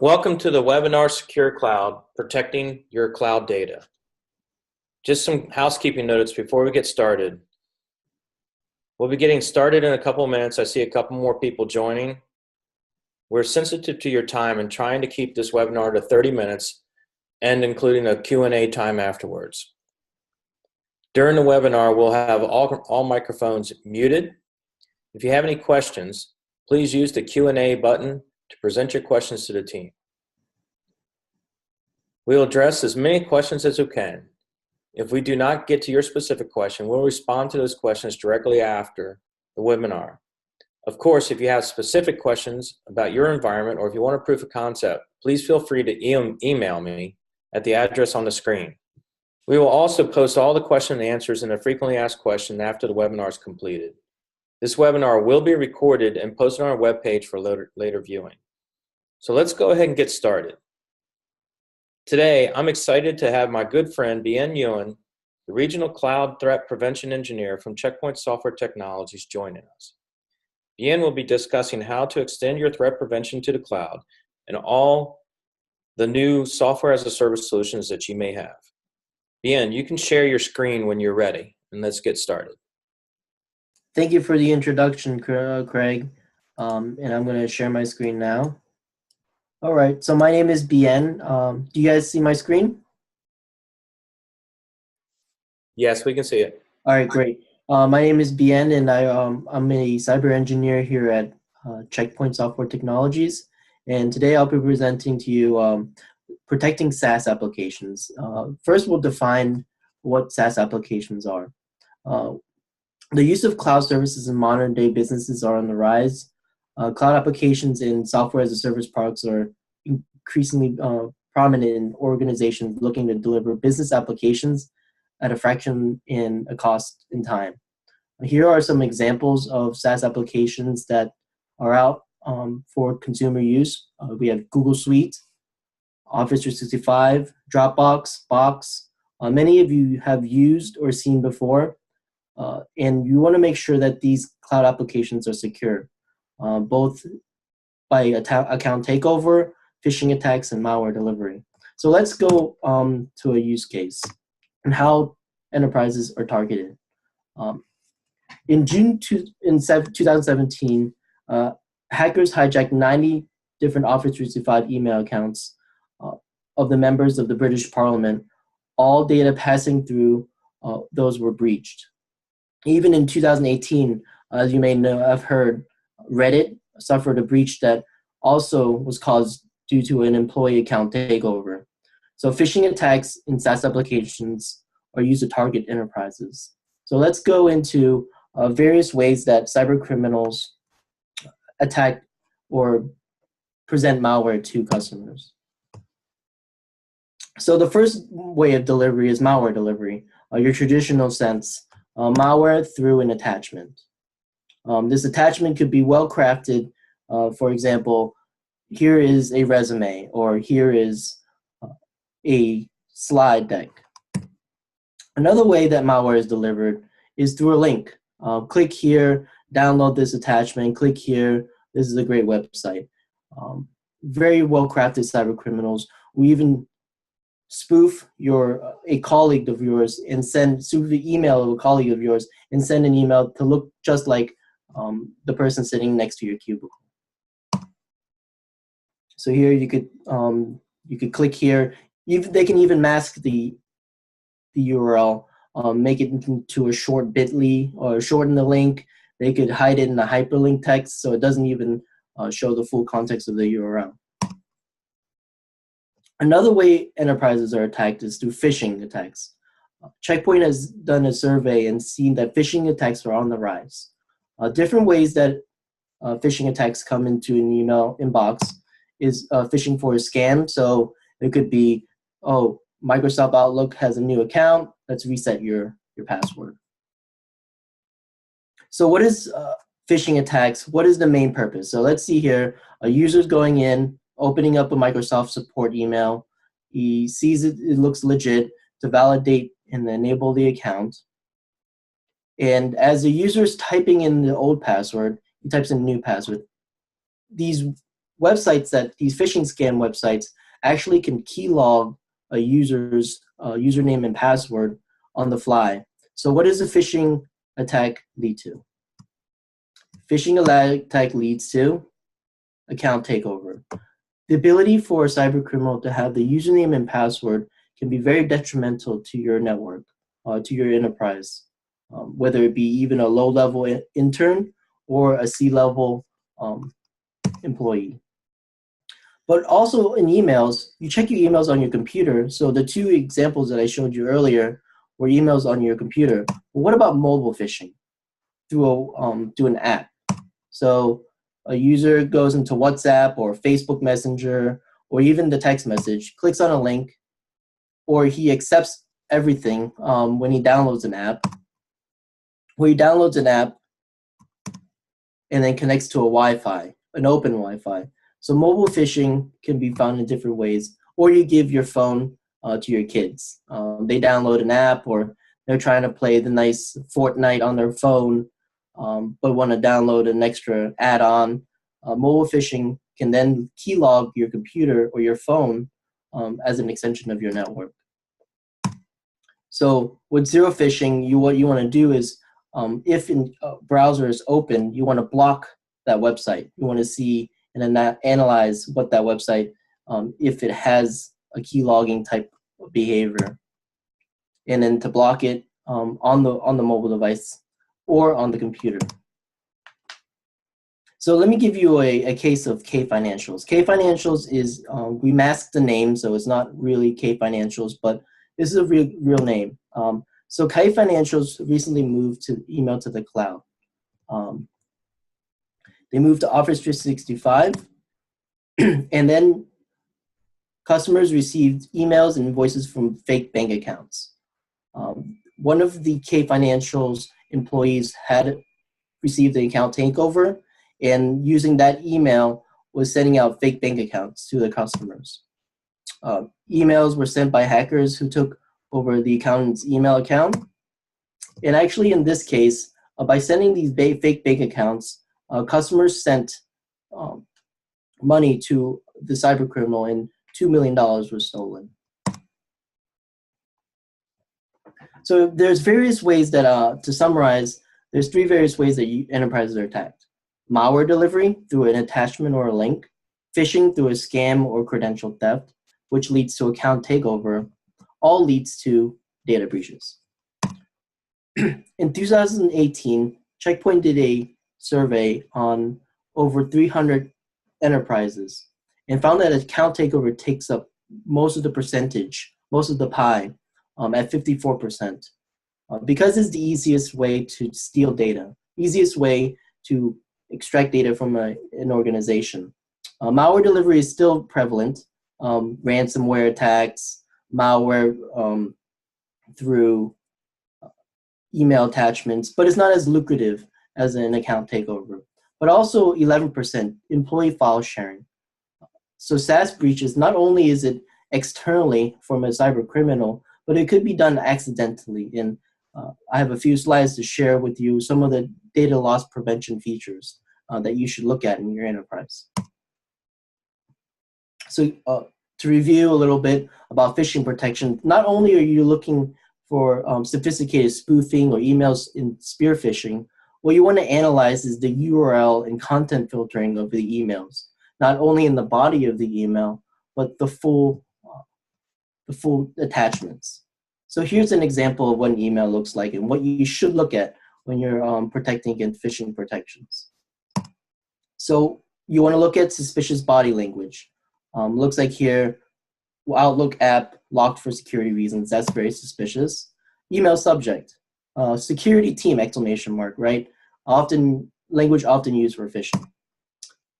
Welcome to the webinar Secure Cloud, Protecting Your Cloud Data. Just some housekeeping notes before we get started. We'll be getting started in a couple of minutes. I see a couple more people joining. We're sensitive to your time and trying to keep this webinar to 30 minutes and including a Q&A time afterwards. During the webinar, we'll have all microphones muted. If you have any questions, please use the Q&A button to present your questions to the team. We will address as many questions as we can. If we do not get to your specific question, we'll respond to those questions directly after the webinar. Of course, if you have specific questions about your environment or if you want a proof of concept, please feel free to email me at the address on the screen. We will also post all the question and answers in a frequently asked question after the webinar is completed. This webinar will be recorded and posted on our webpage for later viewing. So let's go ahead and get started. Today, I'm excited to have my good friend, Bien Nguyen, the Regional Cloud Threat Prevention Engineer from Check Point Software Technologies, joining us. Bien will be discussing how to extend your threat prevention to the cloud and all the new software as a service solutions that you may have. Bien, you can share your screen when you're ready, and let's get started. Thank you for the introduction, Craig. And I'm going to share my screen now. All right, so my name is Bien. Do you guys see my screen? Yes, we can see it. All right, great. My name is Bien, and I'm a cyber engineer here at Check Point Software Technologies. And today I'll be presenting to you protecting SaaS applications. First, we'll define what SaaS applications are. The use of cloud services in modern day businesses are on the rise. Cloud applications and software as a service products are increasingly prominent in organizations looking to deliver business applications at a fraction in a cost and time. Here are some examples of SaaS applications that are out for consumer use. We have Google Suite, Office 365, Dropbox, Box. Many of you have used or seen before, and you want to make sure that these cloud applications are secure. Both by account takeover, phishing attacks, and malware delivery. So let's go to a use case and how enterprises are targeted. In June 2017, hackers hijacked 90 different Office 365 email accounts of the members of the British Parliament. All data passing through those were breached. Even in 2018, as you may know, I've heard, Reddit suffered a breach that also was caused due to an employee account takeover. So phishing attacks in SaaS applications are used to target enterprises. So let's go into various ways that cyber criminals attack or present malware to customers. So the first way of delivery is malware delivery, your traditional sense, malware through an attachment. This attachment could be well crafted. For example, here is a resume, or here is a slide deck. Another way that malware is delivered is through a link. Click here, download this attachment, click here, this is a great website. Very well crafted cyber criminals. We even spoof a colleague of yours and spoof the email of a colleague of yours and send an email to look just like the person sitting next to your cubicle. So here you could click here. They can even mask the URL, make it into a short bit.ly or shorten the link. They could hide it in the hyperlink text so it doesn't even show the full context of the URL. Another way enterprises are attacked is through phishing attacks. Check Point has done a survey and seen that phishing attacks are on the rise. Different ways that phishing attacks come into an email inbox is phishing for a scam. So it could be, oh, Microsoft Outlook has a new account. Let's reset your password. So what is phishing attacks? What is the main purpose? So let's see here. A user's going in, opening up a Microsoft support email. He sees it looks legit to validate and enable the account. And as the user is typing in the old password, he types in a new password. These these phishing scam websites actually can keylog a user's username and password on the fly. So what does a phishing attack lead to? Phishing attack leads to account takeover. The ability for a cybercriminal to have the username and password can be very detrimental to your network, to your enterprise, whether it be even a low-level intern or a C-level employee. But also in emails, you check your emails on your computer. So the two examples that I showed you earlier were emails on your computer. But what about mobile phishing through an app? So a user goes into WhatsApp or Facebook Messenger or even the text message, clicks on a link, or he accepts everything when he downloads an app. Where he downloads an app and then connects to a Wi-Fi, an open Wi-Fi. So mobile phishing can be found in different ways, or you give your phone to your kids. They download an app, or they're trying to play the nice Fortnite on their phone, but want to download an extra add-on. Mobile phishing can then keylog your computer or your phone as an extension of your network. So with zero phishing, what you want to do is, if a browser is open, you want to block that website. You want to see and then analyze what that website, if it has a keylogging type of behavior, and then to block it on the mobile device or on the computer. So let me give you a case of K Financials. K Financials is, we masked the name, so it's not really K Financials, but this is a real name. So K Financials recently moved to email to the cloud. They moved to Office 365, and then customers received emails and invoices from fake bank accounts. One of the K Financials employees had received the account takeover, and using that email was sending out fake bank accounts to the customers. Emails were sent by hackers who took over the accountant's email account. And actually in this case, by sending these fake bank accounts, customers sent money to the cybercriminal, and $2 million was stolen. So there's various ways that, to summarize, there's three various ways that enterprises are attacked. Malware delivery through an attachment or a link, phishing through a scam or credential theft, which leads to account takeover, all leads to data breaches. In 2018, Checkpoint did a survey on over 300 enterprises and found that account takeover takes up most of the percentage, most of the pie, at 54%. Because it's the easiest way to steal data, easiest way to extract data from an organization. Malware delivery is still prevalent. Ransomware attacks, malware through email attachments, but it's not as lucrative as an account takeover. But also 11% employee file sharing. So SaaS breaches, not only is it externally from a cyber criminal, but it could be done accidentally. And I have a few slides to share with you some of the data loss prevention features that you should look at in your enterprise. So to review a little bit about phishing protection, not only are you looking for sophisticated spoofing or emails in spear phishing, what you want to analyze is the URL and content filtering of the emails, not only in the body of the email, but the full attachments. So here's an example of what an email looks like and what you should look at when you're protecting against phishing protections. So you want to look at suspicious body language. Looks like here, Outlook app locked for security reasons. That's very suspicious. Email subject, security team, exclamation mark, right? Language often used for phishing.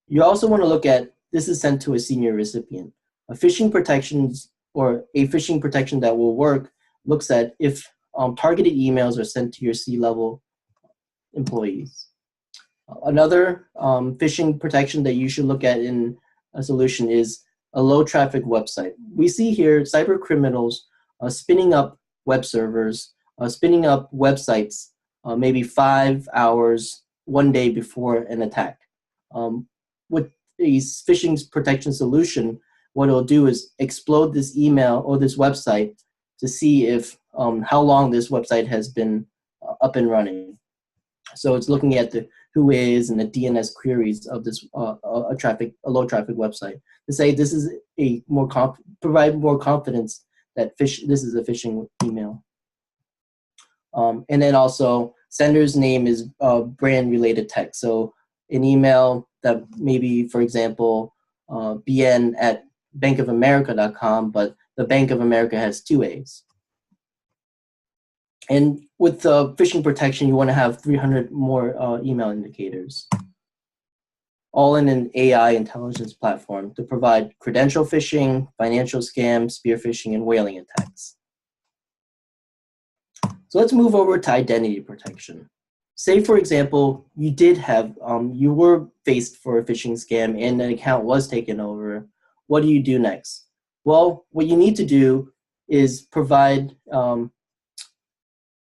You also want to look at, this is sent to a senior recipient. A phishing protections or a phishing protection that will work looks at if targeted emails are sent to your C-level employees. Another phishing protection that you should look at in a solution is a low traffic website. We see here cyber criminals spinning up web servers, spinning up websites maybe 5 hours, 1 day before an attack. With a phishing protection solution, what it'll do is explode this email or this website to see if how long this website has been up and running. So it's looking at the who is and the DNS queries of this a low traffic website to say this is a provide more confidence that this is a phishing email. And then also sender's name is brand related text. So an email that maybe, for example, bn@bankofamerica.com, but the Bank of America has 2 A's. And with the phishing protection, you want to have 300 more email indicators, all in an AI intelligence platform to provide credential phishing, financial scams, spear phishing, and whaling attacks. So let's move over to identity protection. Say, for example, you did have, you were faced for a phishing scam and an account was taken over. What do you do next? Well, what you need to do is provide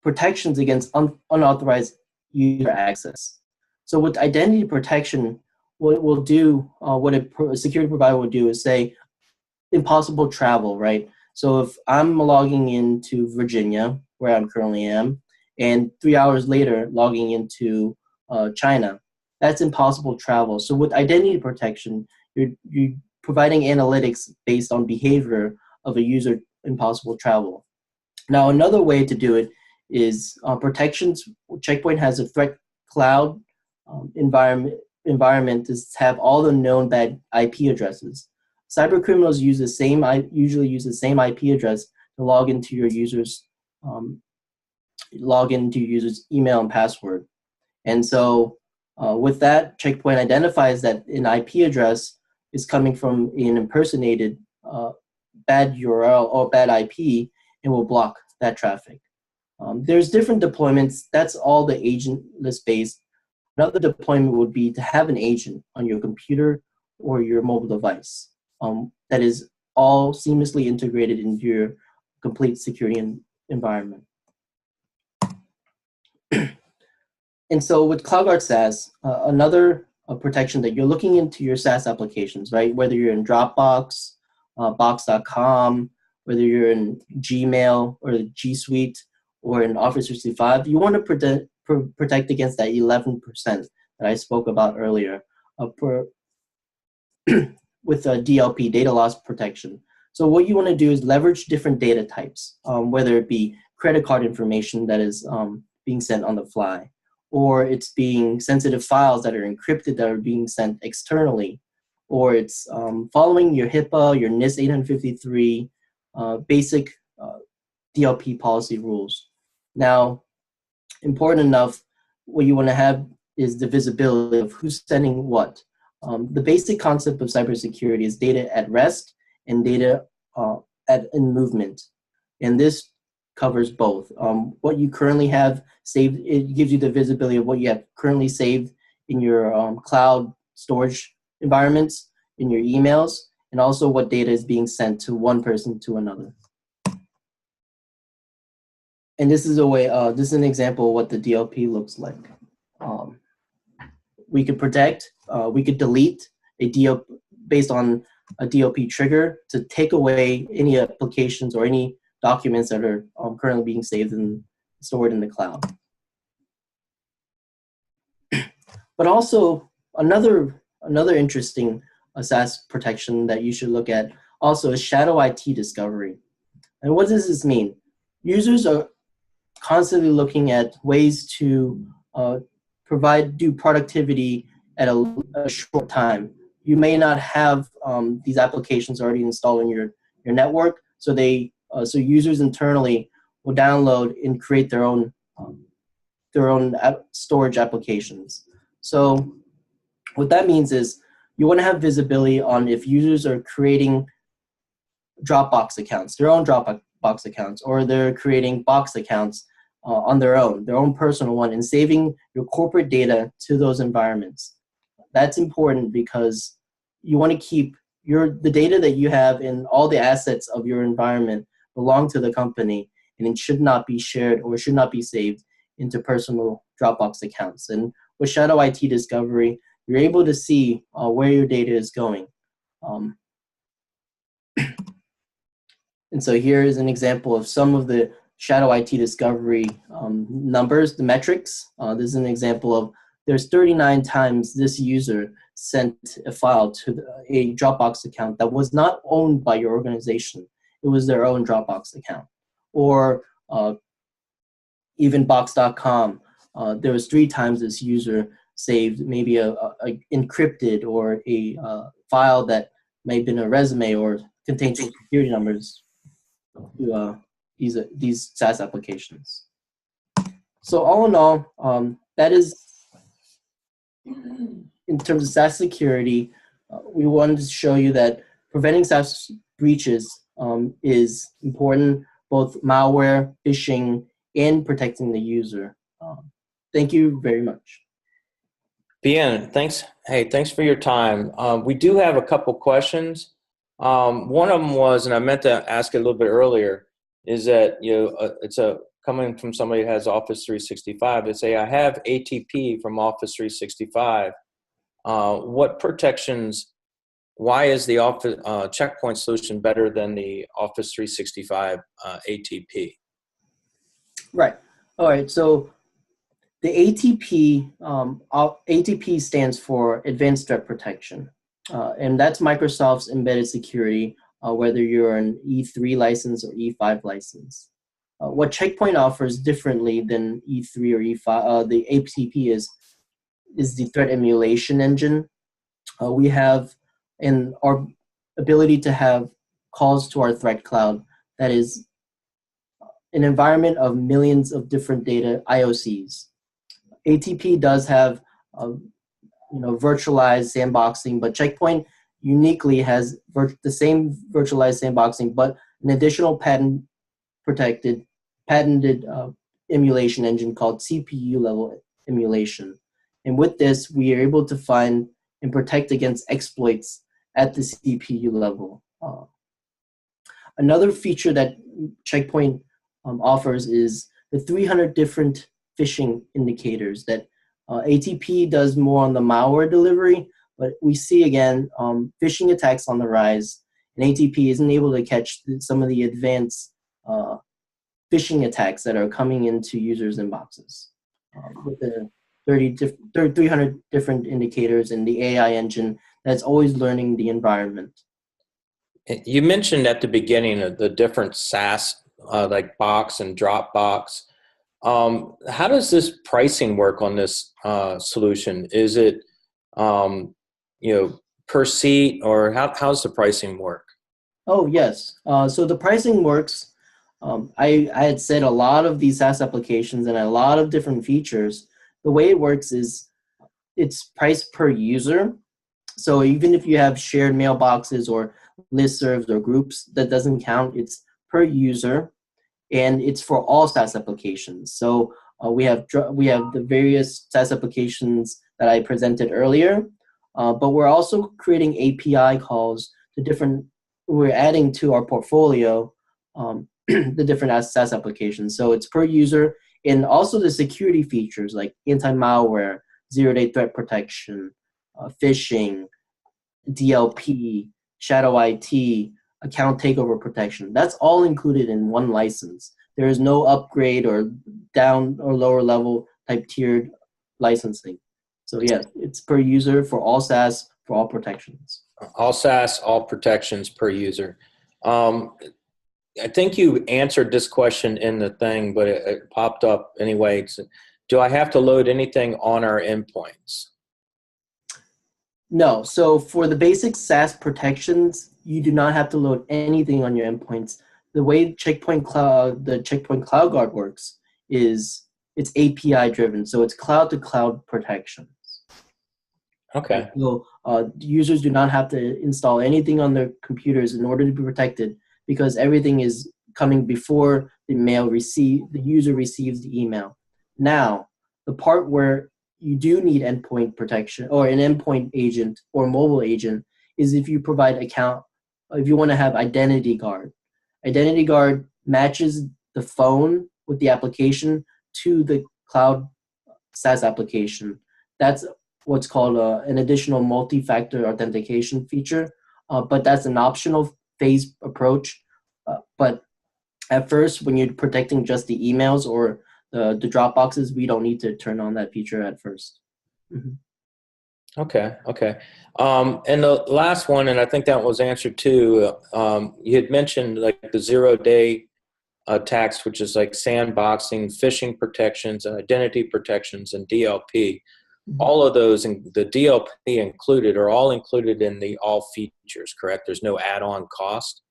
protections against unauthorized user access. So with identity protection, what it will do, what a security provider will do is say, impossible travel, right? So if I'm logging into Virginia, where I currently am, and 3 hours later logging into China, that's impossible travel. So with identity protection, you're providing analytics based on behavior of a user impossible travel. Now, another way to do it is protections. Checkpoint has a threat cloud environment to have all the known bad IP addresses. Cyber criminals usually use the same IP address to log into your user's email and password. And so with that, Checkpoint identifies that an IP address is coming from an impersonated bad URL or bad IP and will block that traffic. There's different deployments. That's all the agentless based. Another deployment would be to have an agent on your computer or your mobile device that is all seamlessly integrated into your complete security environment. And so with CloudGuard SaaS, another protection that you're looking into your SaaS applications, right? Whether you're in Dropbox, Box.com, whether you're in Gmail or the G Suite or in Office 365, you want to protect against that 11% that I spoke about earlier with DLP, data loss protection. So what you want to do is leverage different data types, whether it be credit card information that is being sent on the fly, or it's being sensitive files that are encrypted that are being sent externally, or it's following your HIPAA, your NIST 853, basic DLP policy rules. Now, important enough, what you want to have is the visibility of who's sending what. The basic concept of cybersecurity is data at rest and data in movement. And this covers both. What you currently have saved, it gives you the visibility of what you have currently saved in your cloud storage environments, in your emails, and also what data is being sent to one person to another. And this is a way. This is an example of what the DLP looks like. We could protect. We could delete a DLP based on a DLP trigger to take away any applications or any documents that are currently being saved and stored in the cloud. But also another interesting SaaS protection that you should look at also is shadow IT discovery. And what does this mean? Users are constantly looking at ways to do productivity at a short time. You may not have these applications already installed in your network, so so users internally will download and create their own storage applications. So what that means is you want to have visibility on if users are creating Dropbox accounts, their own Dropbox accounts, or they're creating Box accounts on their own personal one, and saving your corporate data to those environments. That's important because you want to keep the data that you have and all the assets of your environment belong to the company, and it should not be shared or should not be saved into personal Dropbox accounts. And with shadow IT discovery, you're able to see where your data is going. And so here is an example of some of the shadow IT discovery numbers, the metrics. This is an example of there's 39 times this user sent a file to a Dropbox account that was not owned by your organization. It was their own Dropbox account. Or even Box.com, there was 3 times this user saved maybe a encrypted or a file that may have been a resume or contained some security numbers to these SaaS applications. So all in all, that is, in terms of SaaS security, we wanted to show you that preventing SaaS breaches is important, both malware, phishing, and protecting the user. Thank you very much. Bien, thanks. Hey, thanks for your time. We do have a couple questions. One of them was, and I meant to ask it a little bit earlier, is that it's coming from somebody who has Office 365. They say, I have ATP from Office 365. What protections? Why is the Office Checkpoint solution better than the Office 365 ATP? Right. All right. So the ATP stands for Advanced Threat Protection, and that's Microsoft's embedded security, whether you're an E3 license or E5 license. What Checkpoint offers differently than E3 or E5, the ATP is the threat emulation engine. We have our ability to have calls to our threat cloud that is an environment of millions of different data IOCs. ATP does have virtualized sandboxing, but Checkpoint uniquely has the same virtualized sandboxing, but an additional patented emulation engine called CPU level emulation. And with this, we are able to find and protect against exploits at the CPU level. Another feature that Checkpoint offers is the 300 different phishing indicators that ATP does more on the malware delivery, but we see again phishing attacks on the rise, and ATP isn't able to catch some of the advanced phishing attacks that are coming into users' inboxes. With the 300 different indicators and the AI engine that's always learning the environment. You mentioned at the beginning of the different SaaS like Box and Dropbox. How does this pricing work on this solution? Is it per seat, or how's the pricing work? Oh yes. So the pricing works. I had said a lot of these SaaS applications and a lot of different features. The way it works is it's priced per user. So even if you have shared mailboxes or listservs or groups, that doesn't count. It's per user, and it's for all SaaS applications. So we have the various SaaS applications that I presented earlier, but we're also creating API calls to different. We're adding to our portfolio the different SaaS applications. So it's per user, and also the security features like anti-malware, zero-day threat protection, phishing, DLP, shadow IT, account takeover protection. That's all included in one license. There is no upgrade or down or lower level type tiered licensing. So yes, it's per user for all SaaS, for all protections. All SaaS, all protections per user. I think you answered this question in the thing, but it popped up anyway. Do I have to load anything on our endpoints? No. So for the basic SaaS protections, you do not have to load anything on your endpoints. The way the Checkpoint Cloud Guard works is it's API driven. So it's cloud to cloud protections. Okay. So users do not have to install anything on their computers in order to be protected, because everything is coming before the user receives the email. Now, the part where you do need endpoint protection or an endpoint agent or mobile agent is if you provide if you want to have Identity Guard. Identity Guard matches the phone with the application to the cloud SaaS application. That's what's called an additional multi-factor authentication feature, but that's an optional phased approach. But at first, when you're protecting just the emails or the Dropboxes, we don't need to turn on that feature at first. Mm-hmm. Okay. And the last one, and I think that was answered too, you had mentioned like the 0-day attacks, which is like sandboxing, phishing protections, and identity protections, and DLP. Mm-hmm. All of those, and the DLP included, are all included in the all features, correct? There's no add-on cost?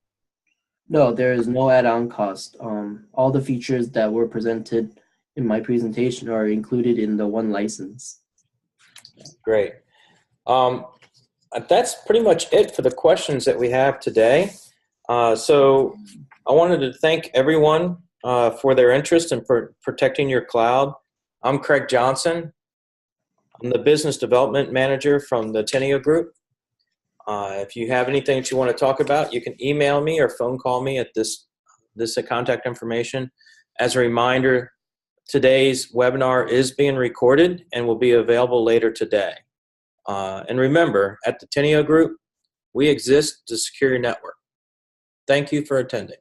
No, there is no add-on cost. All the features that were presented in my presentation are included in the one license. Great. That's pretty much it for the questions that we have today. So I wanted to thank everyone for their interest in protecting your cloud. I'm Craig Johnson. I'm the Business Development Manager from the Teneo Group. If you have anything that you want to talk about, you can email me or phone call me at this contact information. As a reminder, today's webinar is being recorded and will be available later today. And remember, at the Teneo Group, we exist to secure your network. Thank you for attending.